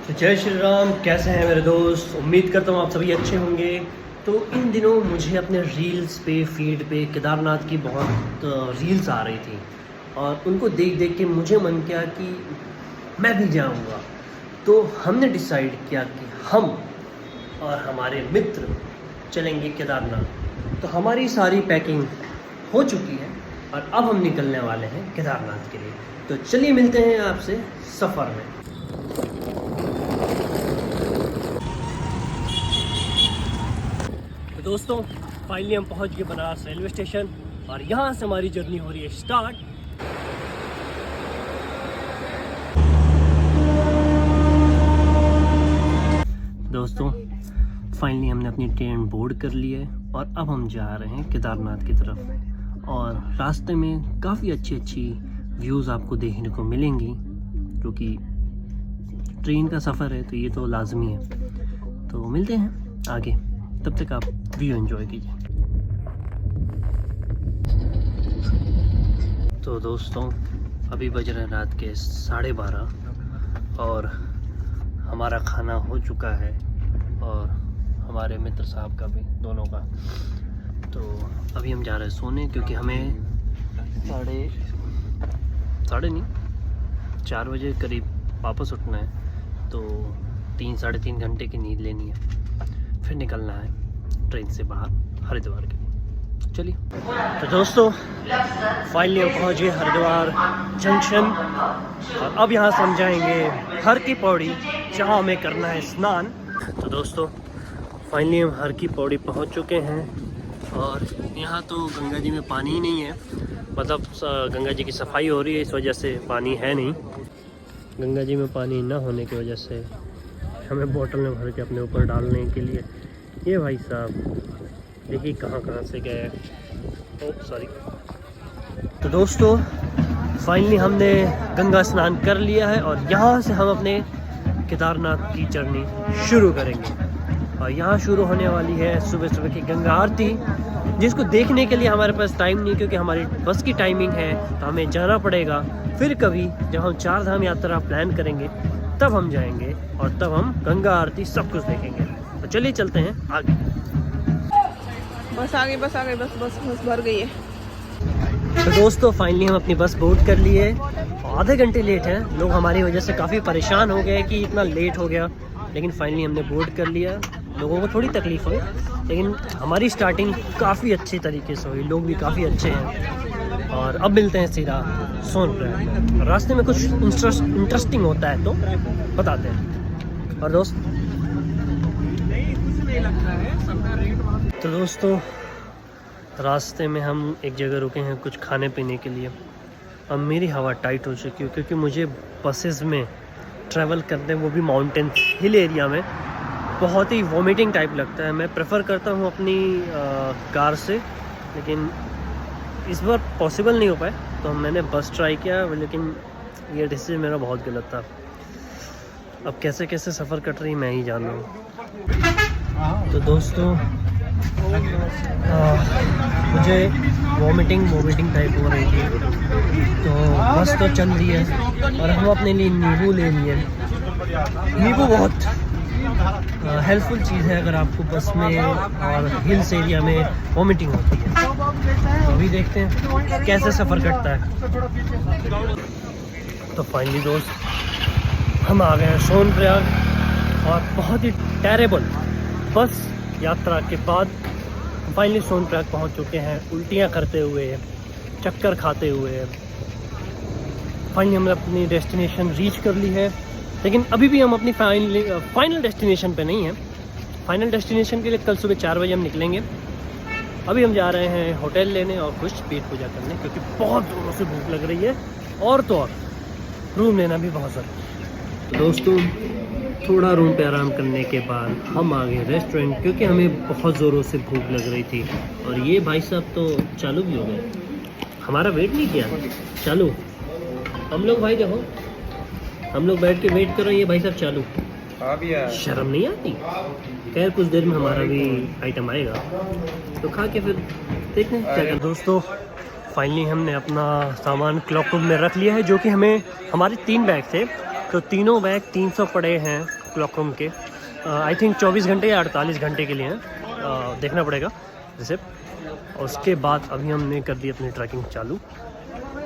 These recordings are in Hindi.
तो जय श्री राम। कैसे हैं मेरे दोस्त? उम्मीद करता हूँ आप सभी अच्छे होंगे। तो इन दिनों मुझे अपने रील्स पे फीड पे केदारनाथ की बहुत रील्स आ रही थी और उनको देख देख के मुझे मन किया कि मैं भी जाऊँगा। तो हमने डिसाइड किया कि हम और हमारे मित्र चलेंगे केदारनाथ। तो हमारी सारी पैकिंग हो चुकी है और अब हम निकलने वाले हैं केदारनाथ के लिए। तो चलिए मिलते हैं आपसे सफ़र में। तो दोस्तों फाइनली हम पहुंच गए बनारस रेलवे स्टेशन और यहाँ से हमारी जर्नी हो रही है स्टार्ट। दोस्तों फाइनली हमने अपनी ट्रेन बोर्ड कर ली है और अब हम जा रहे हैं केदारनाथ की तरफ। और रास्ते में काफ़ी अच्छी व्यूज़ आपको देखने को मिलेंगी क्योंकि ट्रेन का सफ़र है तो ये तो लाजमी है। तो मिलते हैं आगे, तब तक आप व्यू एंजॉय कीजिए। तो दोस्तों अभी बज रहे हैं रात के 12:30 और हमारा खाना हो चुका है और हमारे मित्र साहब का भी, दोनों का। तो अभी हम जा रहे हैं सोने क्योंकि हमें साढ़े नहीं 4 बजे करीब वापस उठना है। तो 3-3.5 घंटे की नींद लेनी है, फिर निकलना है ट्रेन से बाहर हरिद्वार के लिए। चलिए तो दोस्तों फाइनली हम पहुँच गए हरिद्वार जंक्शन और अब यहाँ से हम जाएंगे हर की पौड़ी जहाँ हमें करना है स्नान। तो दोस्तों फाइनली हम हर की पौड़ी पहुँच चुके हैं और यहाँ तो गंगा जी में पानी ही नहीं है, मतलब गंगा जी की सफाई हो रही है, इस वजह से पानी है नहीं। गंगा जी में पानी न होने की वजह से हमें बोतल में भर के अपने ऊपर डालने के लिए ये भाई साहब देखिए कहाँ से गए। Oh sorry. तो दोस्तों फाइनली हमने गंगा स्नान कर लिया है और यहाँ से हम अपने केदारनाथ की जर्नी शुरू करेंगे। और यहाँ शुरू होने वाली है सुबह सुबह की गंगा आरती, जिसको देखने के लिए हमारे पास टाइम नहीं क्योंकि हमारी बस की टाइमिंग है, तो हमें जाना पड़ेगा। फिर कभी जब हम 4 धाम यात्रा प्लान करेंगे तब हम जाएंगे और तब हम गंगा आरती सब कुछ देखेंगे। तो चलिए चलते हैं आगे। बस आ गई बस भर गई है। तो दोस्तों फाइनली हम अपनी बस बोर्ड कर लिए, आधे घंटे लेट हैं। लोग हमारी वजह से काफ़ी परेशान हो गए कि इतना लेट हो गया, लेकिन फाइनली हमने बोर्ड कर लिया। लोगों को थोड़ी तकलीफ हुई लेकिन हमारी स्टार्टिंग काफ़ी अच्छी तरीके से हुई, लोग भी काफ़ी अच्छे हैं। और अब मिलते हैं सीधा सोनप्रयाग। रास्ते में कुछ इंटरेस्टिंग होता है तो बताते हैं। और दोस्तों रास्ते में हम एक जगह रुके हैं कुछ खाने पीने के लिए। अब मेरी हवा टाइट हो चुकी है क्योंकि मुझे बसेस में ट्रैवल करते हैं, वो भी माउंटेन हिल एरिया में, बहुत ही वॉमिटिंग टाइप लगता है। मैं प्रेफर करता हूँ अपनी कार से, लेकिन इस बार पॉसिबल नहीं हो पाए तो मैंने बस ट्राई किया, लेकिन ये डिसीजन मेरा बहुत गलत था। अब कैसे कैसे सफ़र कट रही मैं ही जान रहा हूँ। तो दोस्तों मुझे वॉमिटिंग टाइप हो रही थी, तो बस तो चल रही है और हम अपने लिए नींबू ले लिए। नींबू बहुत हेल्पफुल चीज़ है अगर आपको बस में और हिल्स एरिया में वॉमिटिंग होती है। तो अभी देखते हैं कैसे सफ़र कटता है। तो फाइनली दोस्त हम आ गए हैं सोनप्रयाग और बहुत ही टेरेबल बस यात्रा के बाद फाइनली सोनप्रयाग पहुंच चुके हैं, उल्टियां करते हुए, चक्कर खाते हुए। फाइनली हमने अपनी डेस्टिनेशन रीच कर ली है, लेकिन अभी भी हम अपनी फाइनल डेस्टिनेशन पे नहीं हैं। फाइनल डेस्टिनेशन के लिए कल सुबह 4 बजे हम निकलेंगे। अभी हम जा रहे हैं होटल लेने और कुछ पेट पूजा करने क्योंकि बहुत ज़ोरों से भूख लग रही है और तो और रूम लेना भी बहुत ज़रूरी है। तो दोस्तों थोड़ा रूम पे आराम करने के बाद हम आ गए रेस्टोरेंट क्योंकि हमें बहुत ज़ोरों से भूख लग रही थी। और ये भाई साहब तो चालू भी हो गए, हमारा वेट नहीं किया, चालू। हम लोग भाई देखो, हम लोग बैठ के वेट कर रहे हैं, ये भाई साहब चालू। शर्म नहीं आती? खैर कुछ देर में हमारा भी आइटम आएगा तो खा के फिर देखते हैं क्या। दोस्तों फाइनली हमने अपना सामान क्लॉक रूम में रख लिया है, जो कि हमें हमारे 3 बैग थे। तो तीनों बैग 300 पड़े हैं क्लॉक रूम के। आई थिंक 24 घंटे या 48 घंटे के लिए हैं, देखना पड़ेगा रिसिप्ट। और उसके बाद अभी हमने कर दी अपनी ट्रैकिंग चालू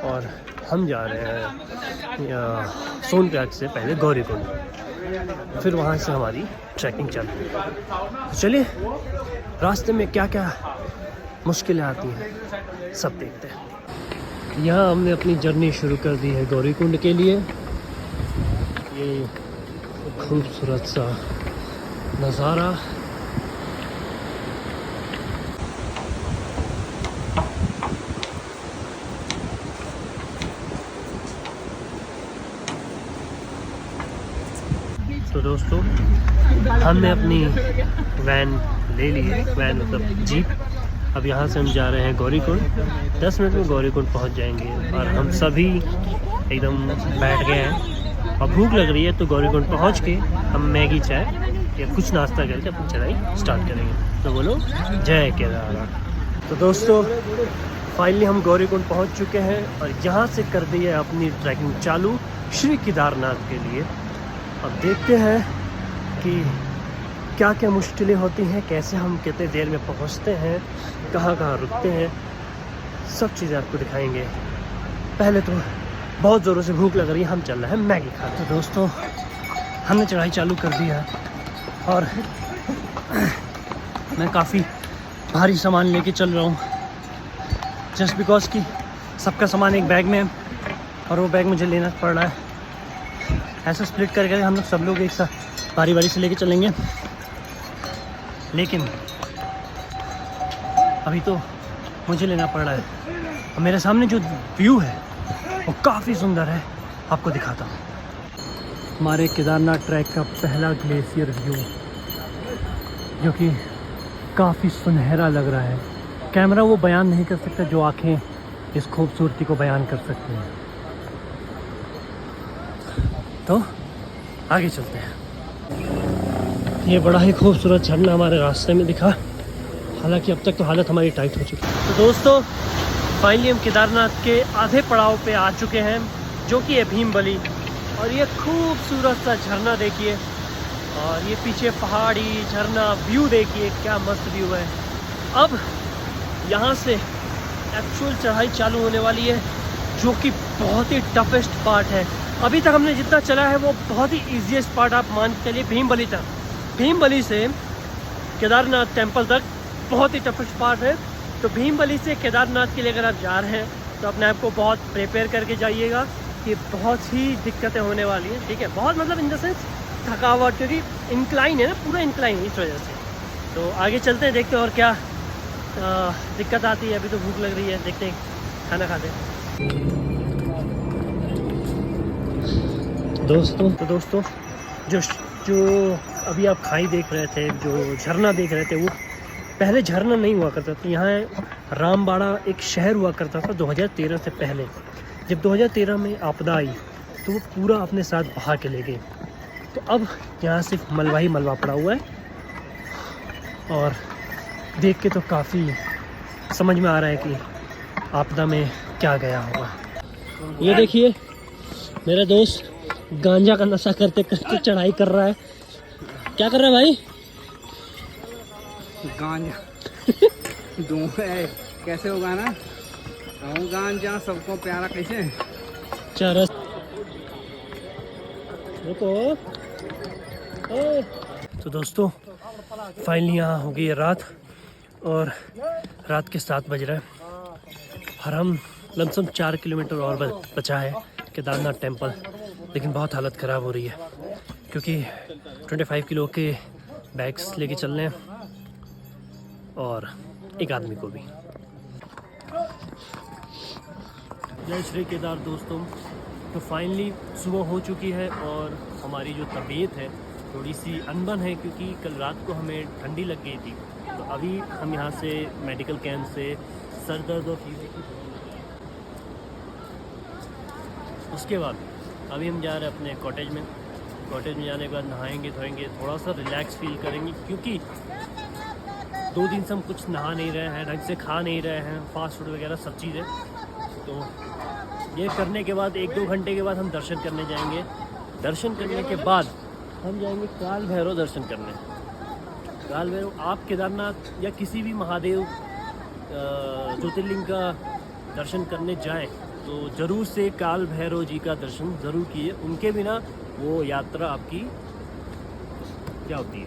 और हम जा रहे हैं सोनप्रयाग से पहले गौरीकुंड, फिर वहाँ से हमारी ट्रैकिंग चालू। तो चलिए रास्ते में क्या क्या मुश्किलें आती हैं सब देखते हैं। यहाँ हमने अपनी जर्नी शुरू कर दी है गौरीकुंड के लिए। ये खूबसूरत सा नज़ारा। तो दोस्तों हमने अपनी वैन ले ली है, वैन मतलब जीप। अब यहाँ से हम जा रहे हैं गौरीकुंड। 10 मिनट में गौरीकुंड पहुँच जाएंगे और हम सभी एकदम बैठ गए हैं और भूख लग रही है, तो गौरीकुंड पहुँच के हम मैगी चाय या कुछ नाश्ता करके अपनी चढ़ाई स्टार्ट करेंगे। तो बोलो जय केदारनाथ। तो दोस्तों फाइनली हम गौरीकुंड पहुँच चुके हैं और यहाँ से कर दी है अपनी ट्रैकिंग चालू श्री केदारनाथ के लिए। अब देखते हैं कि क्या क्या मुश्किलें होती हैं, कैसे हम कितने देर में पहुंचते हैं, कहाँ कहाँ रुकते हैं, सब चीज़ें आपको दिखाएंगे। पहले तो बहुत ज़ोरों से भूख लग रही है, हम चल रहे हैं मैगी खा। तो दोस्तों हमने चढ़ाई चालू कर दी है और मैं काफ़ी भारी सामान लेके चल रहा हूँ, जस्ट बिकॉज कि सबका सामान एक बैग में है और वो बैग मुझे लेना पड़ रहा है। ऐसा स्प्लिट करके हम लोग सब लोग एक साथ बारी बारी से लेके चलेंगे, लेकिन अभी तो मुझे लेना पड़ रहा है। और मेरे सामने जो व्यू है वो काफ़ी सुंदर है, आपको दिखाता हूँ। हमारे केदारनाथ ट्रैक का पहला ग्लेशियर व्यू जो कि काफ़ी सुनहरा लग रहा है। कैमरा वो बयान नहीं कर सकता जो आँखें इस खूबसूरती को बयान कर सकती हैं। तो आगे चलते हैं। ये बड़ा ही खूबसूरत झरना हमारे रास्ते में दिखा, हालांकि अब तक तो हालत हमारी टाइट हो चुकी है। तो दोस्तों फाइनली हम केदारनाथ के आधे पड़ाव पे आ चुके हैं, जो कि है भीमबली। और ये खूबसूरत सा झरना देखिए, और ये पीछे पहाड़ी झरना व्यू देखिए, क्या मस्त व्यू है। अब यहाँ से एक्चुअल चढ़ाई चालू होने वाली है, जो कि बहुत ही टफेस्ट पार्ट है। अभी तक हमने जितना चला है वो बहुत ही ईजीएस्ट पार्ट आप मान के चलिए। भीमबली तक, भीमबली से केदारनाथ टेम्पल तक बहुत ही टफेस्ट पार्ट है। तो भीमबली से केदारनाथ के लिए अगर आप जा रहे हैं तो अपने आप को बहुत प्रिपेयर करके जाइएगा कि बहुत ही दिक्कतें होने वाली हैं, ठीक है। बहुत मतलब इन द सेंस थकावट, क्योंकि इंक्लाइन है ना, पूरा इंक्लाइन है, इस वजह से। तो आगे चलते हैं, देखते हैं और क्या दिक्कत आती है। अभी तो भूख लग रही है, देखते हैं, खाना खाते हैं। दोस्तों जो अभी आप खाई देख रहे थे, जो झरना देख रहे थे, वो पहले झरना नहीं हुआ करता था। यहाँ रामबाड़ा एक शहर हुआ करता था 2013 से पहले। जब 2013 में आपदा आई तो वो पूरा अपने साथ बहा के ले गए। तो अब यहाँ सिर्फ मलबा ही मलबा पड़ा हुआ है, और देख के तो काफ़ी समझ में आ रहा है कि आपदा में क्या गया होगा। ये देखिए मेरा दोस्त गांजा का नशा करते करते चढ़ाई कर रहा है। क्या कर रहा है भाई? गांजा दूं है, कैसे होगा ना, गांजा सबको प्यारा कैसे चरस। तो दोस्तों फाइनली यहाँ हो गई है रात, और रात के 7 बज रहे हैं और हम लमसम 4 किलोमीटर और बचा है केदारनाथ टेम्पल। लेकिन बहुत हालत ख़राब हो रही है, क्योंकि 25 किलो के बैग्स लेके चल रहे हैं और एक आदमी को भी। जय श्री केदार दोस्तों। तो फाइनली सुबह हो चुकी है और हमारी जो तबीयत है थोड़ी सी अनबन है, क्योंकि कल रात को हमें ठंडी लग गई थी। तो अभी हम यहाँ से मेडिकल कैंप से सर दर्द और फीवर की, उसके बाद अभी हम जा रहे हैं अपने कॉटेज में। कॉटेज में जाने के बाद नहाएंगे धोएंगे, थोड़ा सा रिलैक्स फील करेंगे, क्योंकि 2 दिन से हम कुछ नहा नहीं रहे हैं, ढंग से खा नहीं रहे हैं, फास्ट फूड वगैरह सब चीज़ें। तो ये करने के बाद 1-2 घंटे के बाद हम दर्शन करने जाएंगे दर्शन करने के बाद हम जाएंगे काल भैरव दर्शन करने। काल भैरव, आप केदारनाथ या किसी भी महादेव ज्योतिर्लिंग का दर्शन करने जाएं तो ज़रूर से काल भैरव जी का दर्शन ज़रूर कीजिए। उनके बिना वो यात्रा आपकी क्या होती है,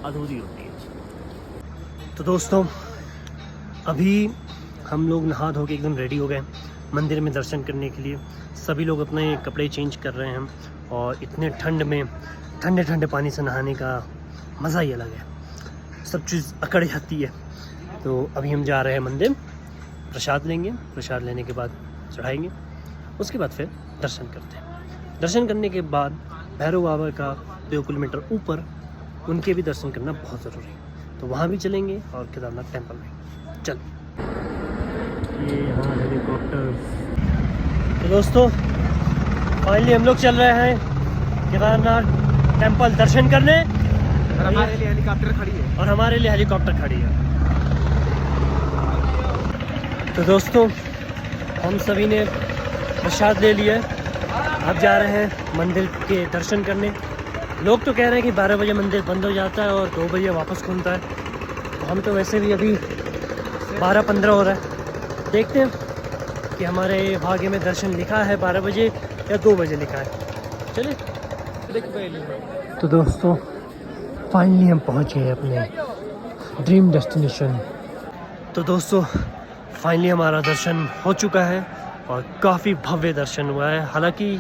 अधूरी होती है। तो दोस्तों, अभी हम लोग नहा धो के एकदम रेडी हो गए मंदिर में दर्शन करने के लिए। सभी लोग अपने कपड़े चेंज कर रहे हैं और इतने ठंड में ठंडे ठंडे पानी से नहाने का मज़ा ही अलग है, सब चीज़ अकड़ जाती है। तो अभी हम जा रहे हैं मंदिर, प्रसाद लेंगे, प्रसाद लेने के बाद चढ़ाएंगे, उसके बाद फिर दर्शन करते हैं। दर्शन करने के बाद भैरव बाबा का 2 किलोमीटर ऊपर उनके भी दर्शन करना बहुत ज़रूरी है, तो वहाँ भी चलेंगे और केदारनाथ टेम्पल में चल। ये यहाँ हेलीकॉप्टर। तो दोस्तों, फाइनली हम लोग चल रहे हैं केदारनाथ टेम्पल दर्शन करने, और हमारे लिए हेलीकॉप्टर खड़ी है। तो दोस्तों, हम सभी ने प्रसाद ले लिया, अब जा रहे हैं मंदिर के दर्शन करने। लोग तो कह रहे हैं कि 12 बजे मंदिर बंद हो जाता है और 2 बजे वापस खुलता है, तो हम तो वैसे भी अभी 12:15 हो रहा है। देखते हैं कि हमारे भाग्य में दर्शन लिखा है 12 बजे या 2 बजे लिखा है। चलिए। तो दोस्तों, फाइनली हम पहुंचे हैं अपने ड्रीम डेस्टिनेशन। तो दोस्तों, फाइनली हमारा दर्शन हो चुका है और काफ़ी भव्य दर्शन हुआ है। हालांकि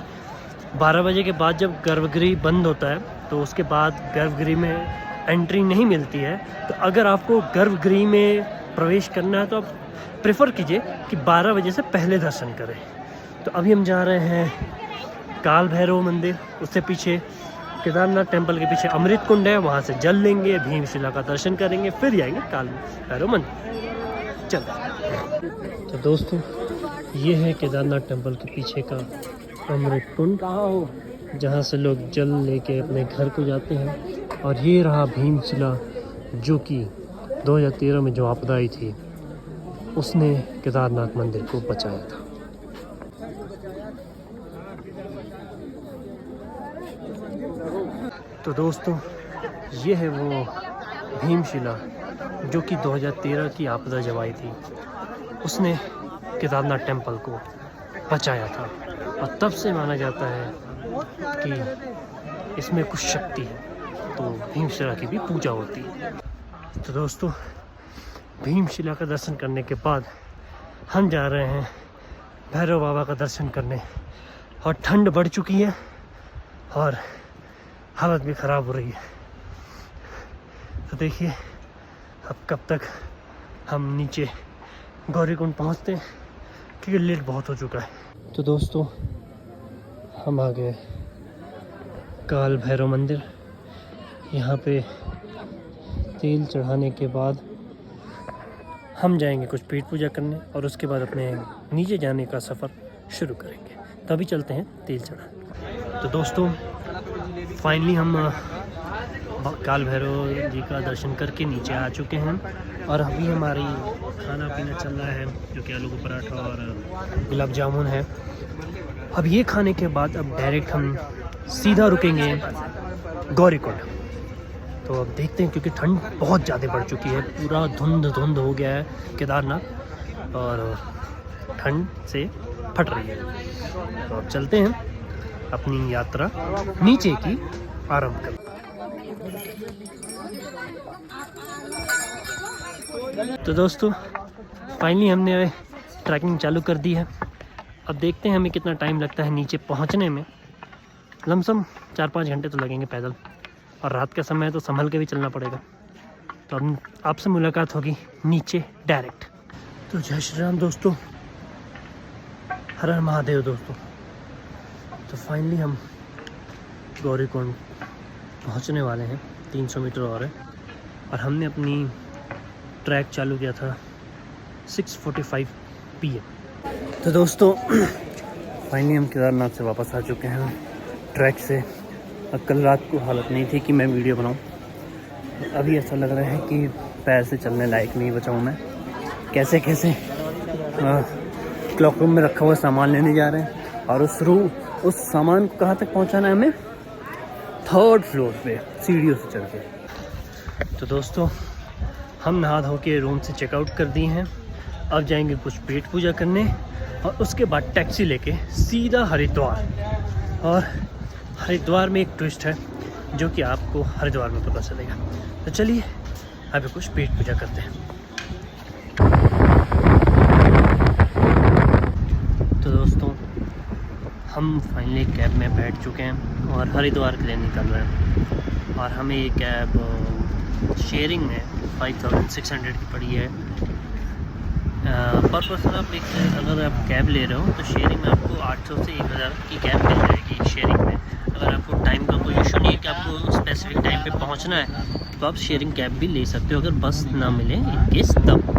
12 बजे के बाद जब गर्भगृह बंद होता है तो उसके बाद गर्भगृह में एंट्री नहीं मिलती है। तो अगर आपको गर्भगृह में प्रवेश करना है तो आप प्रेफर कीजिए कि 12 बजे से पहले दर्शन करें। तो अभी हम जा रहे हैं काल भैरव मंदिर, उससे पीछे केदारनाथ टेम्पल के पीछे अमृत कुंड है, वहाँ से जल लेंगे, भीमशिला का दर्शन करेंगे, फिर जाएंगे काल भैरव मंदिर। चल। तो दोस्तों, ये है केदारनाथ टेम्पल के पीछे का अमृत कुंड, जहाँ से लोग जल लेके अपने घर को जाते हैं। और ये रहा भीमशिला, जो कि 2013 में जो आपदा आई थी उसने केदारनाथ मंदिर को बचाया था। तो दोस्तों, ये है वो भीमशिला जो कि 2013 की आपदा जब आई थी उसने केदारनाथ टेम्पल को बचाया था। और तब से माना जाता है कि इसमें कुछ शक्ति है, तो भीमशिला की भी पूजा होती है। तो दोस्तों, भीमशिला का दर्शन करने के बाद हम जा रहे हैं भैरव बाबा का दर्शन करने। और ठंड बढ़ चुकी है और हालत भी ख़राब हो रही है। तो देखिए अब कब तक हम नीचे गौरीकुंड पहुंचते हैं, क्योंकि लेट बहुत हो चुका है। तो दोस्तों, हम आ गए काल भैरव मंदिर। यहाँ पे तेल चढ़ाने के बाद हम जाएंगे कुछ पेट पूजा करने और उसके बाद अपने नीचे जाने का सफ़र शुरू करेंगे। तभी चलते हैं तेल चढ़ाने। तो दोस्तों, फाइनली हम काल भैरव जी का दर्शन करके नीचे आ चुके हैं और अभी हमारी खाना पीना चल रहा है, जो कि आलू का पराठा और गुलाब जामुन है। अब ये खाने के बाद अब डायरेक्ट हम सीधा रुकेंगे गौरीकुंड। तो अब देखते हैं, क्योंकि ठंड बहुत ज़्यादा बढ़ चुकी है, पूरा धुंध हो गया है केदारनाथ और ठंड से फट रही है। तो अब चलते हैं अपनी यात्रा नीचे की आरंभ करते। तो दोस्तों, फाइनली हमने ट्रैकिंग चालू कर दी है। अब देखते हैं हमें कितना टाइम लगता है नीचे पहुंचने में। लमसम 4-5 घंटे तो लगेंगे पैदल, और रात का समय है तो संभल के भी चलना पड़ेगा। तो अब आपसे मुलाकात होगी नीचे डायरेक्ट। तो जय श्री राम दोस्तों, हर हर महादेव दोस्तों। तो फाइनली हम गौरीकुंड पहुंचने वाले हैं, 300 मीटर और है। और हमने अपनी ट्रैक चालू किया था 6:45 PM। तो दोस्तों, फाइनली हम केदारनाथ से वापस आ चुके हैं ट्रैक से। और कल रात को हालत नहीं थी कि मैं वीडियो बनाऊं। अभी ऐसा लग रहा है कि पैर से चलने लायक नहीं बचा हूं मैं। कैसे क्लॉक रूम में रखा हुआ सामान लेने जा रहे हैं और उस उस सामान को कहाँ तक पहुँचाना है हमें, 3rd फ्लोर पे सीढ़ियों से चढ़ के। तो दोस्तों हम नहा धो के रूम से चेकआउट कर दिए हैं। अब जाएंगे कुछ पेट पूजा करने और उसके बाद टैक्सी लेके सीधा हरिद्वार। और हरिद्वार में एक ट्विस्ट है जो कि आपको हरिद्वार में पता चलेगा। तो चलिए अभी कुछ पेट पूजा करते हैं। तो दोस्तों हम फाइनली कैब में बैठ चुके हैं और हरिद्वार के लिए निकल रहे हैं। और हमें ये कैब शेयरिंग में 5600 की पड़ी है पर पर्सन। आप एक अगर आप कैब ले रहे हो तो शेयरिंग में आपको 800 से 1000 की कैब मिल जाएगी शेयरिंग में। अगर आपको टाइम का कोई इशू नहीं है कि आपको स्पेसिफिक टाइम पे पहुंचना है तो आप शेयरिंग कैब भी ले सकते हो, अगर बस ना मिले इन केस तब।